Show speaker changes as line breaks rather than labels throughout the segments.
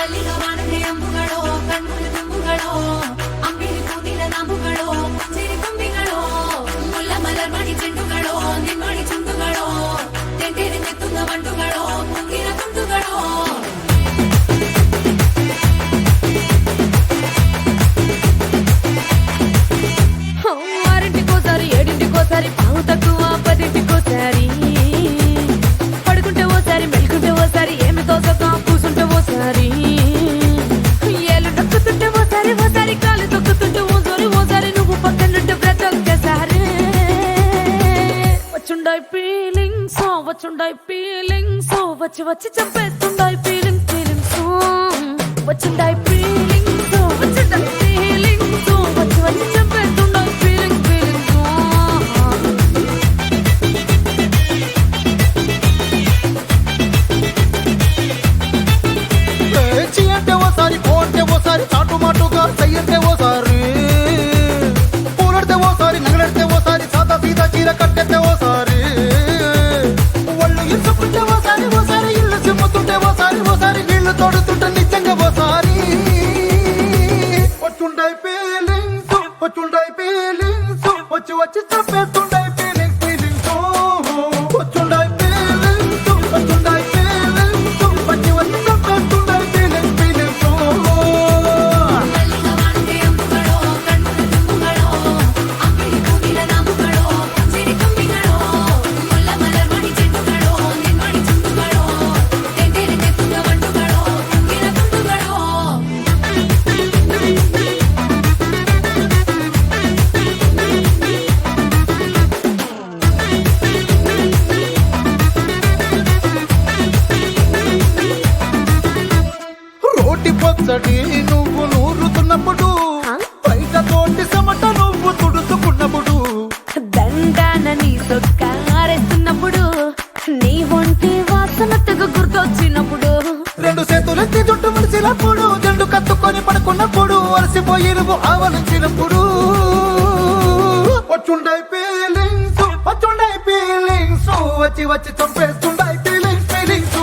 ಅಂಬುಗಳೋ ಕಣ್ಣುಗಳ ತುಂಬುಗಳೋ ಅಂಬಿಳಿ ಕೂದಿನ ನಾಂಬುಗಳೋ ಸಿರಿ ತುಂಬಿಗಳೋ ಮುಲ್ಲ ಮಲರ್ ಮಣಿ ಚೆಂಡುಗಳೋ ನಿಮ್ಮಣಿ ಚುಂಡುಗಳೋ ತೆಂಟೇರಿ ನೆತ್ತುಂಗ ಮಂಡುಗಳೋ ಮುಂಗಿನ ತುಂಡುಗಳೋ ఆరింటికోసారి ఏడింటికోసారి పావు తక్కువ పదింటికోసారి పడుకుంటే ఓసారి మెలుకుంటే ఓసారి ఏమి తోసక కూసుంటే ఓసారి ఏళ్ళు నొక్కుతుంటే ఓసారి ఓసారి కాలు తొక్కుతుంటే ఓసారి నువ్వు పక్కనుంటే బ్రతొక్కసారి వచ్చుండాయి ఫీలింగ్స్ వచ్చి వచ్చి చంపేస్తుండాయి ఫీలింగ్స్ వచ్చుండాయి ఫీలింగ్స్ వచ్చి వచ్చి చంపేస్తుండాయి ఫీలింగ్స్
అంటే ఓసారి పోతే ఓసారి చాటు మాటుగా చెయ్యంటే ఓసారి పూలడితే ఓసారి నగలడితే ఓసారి సాదా సీదా చీర కట్టెత్తే ఓసారి ఒళ్ళు ఇసుకుంటే ఓసారి ఇల్లు చిమ్ముతుంటే ఓసారి నీళ్లు తోడుతుంటే నిజంగా ఓసారి వచ్చుండాయి ఫీలింగ్స్ వచ్చి వచ్చి చంపేస్తుండాయి ఫీలింగ్స్ వచ్చుండాయి ఫీలింగ్స్ వచ్చి వచ్చి చంపేస్తుండాయి ఫీలింగ్స్
అంబుಗಳೋ కಣ್ಣుల తుంబుಗಳೋ అంబిಳಿ కూదిన నాంబుಗಳೋ సిరి ತುಂಬಿಗಳೋ ముల్ల మలర్ మణి చెండుಗಳೋ నిమ్మణి చుంಡುಗಳೋ తెంటేరి నెత్తుంగ మండుಗಳೋ ಮುಂಗಿನ ತುಂಡುಗಳೋ
రోటి పచ్చడి నువ్వు నూరుతున్నప్పుడు బయట తోటి సమట నువ్వు తుడుచుకున్నప్పుడు
దండాన నీ సొక్కారేస్తున్నప్పుడు నీ ఒంటి వాసన తెగ గుర్తొచ్చినప్పుడు
రెండు చేతులెత్తి జుట్టు ముడిచినప్పుడు జండు కత్తుకొని పడుకున్నప్పుడు అలసిపోయి నువ్వు ఆవలించినప్పుడు వచ్చుండాయి ఫీలింగ్స్ వచ్చి వచ్చి చంపేస్తుండాయి ఫీలింగ్స్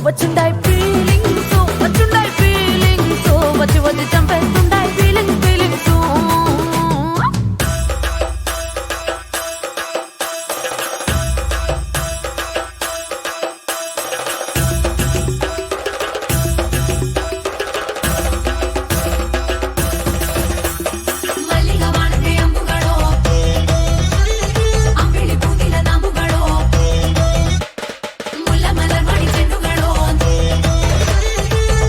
వచ్చుండాయి ఫీలింగ్స్ వచ్చి వచ్చి చంపేస్తుండాయి ఫీలింగ్స్ మల్లిగా వానకే అంబుಗಳೋ అంబిಳಿ ಕೂದಿನ ನಾಂಬುಗಳೋ ಮುಲ್ಲ ಮಲರ್ ಮಣಿ ಚೆಂಡುಗಳೋ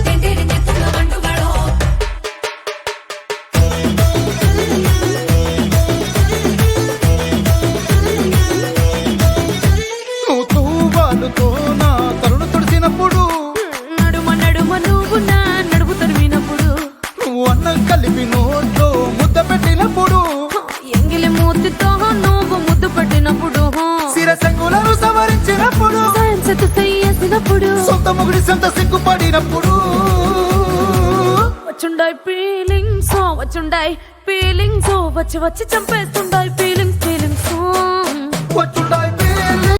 ತೆಂಟೇರಿ ನೆತ್ತುಂಗ ಮಂಡುಗಳೋ
నువ్వు తూవాలుతో నా తరుణు తుడిచినప్పుడు
నడుమ నువ్వు నా నడుము తరిమినప్పుడు
నువ్వు అన్నం కలిపి నోట్లో ముద్ద పెట్టినప్పుడు
ఎంగిలి మూతితో నువ్వు ముద్దు పెట్టినప్పుడు
శిరసంగులను సవరించినప్పుడు
సైన్సెత్తు చేసినప్పుడు
సొంత ముగుడి సొంత సిగ్గుపడినప్పుడు
వచ్చుండాయి ఫీలింగ్స్ వచ్చి వచ్చి చంపేస్తుండాయి ఫీలింగ్స్
వచ్చుండ